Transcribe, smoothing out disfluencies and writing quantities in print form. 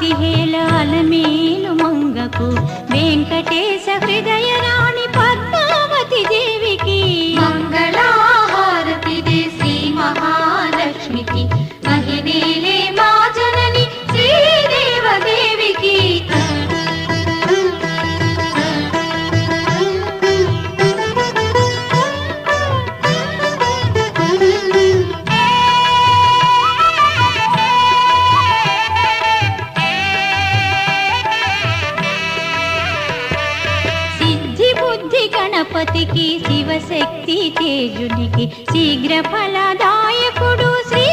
పతిహేల అలమేలు మంగకు వెంకటేశ హృదయ రాణి పద్మావతి దేవికి మంగళహారతి దే శ్రీ మహాలక్ష్మికి మహిళలే మా జనని శ్రీదేవదేవికి గణపతికి శివశక్తి తేజునికి శీఘ్ర ఫలదాయకుడు శ్రీ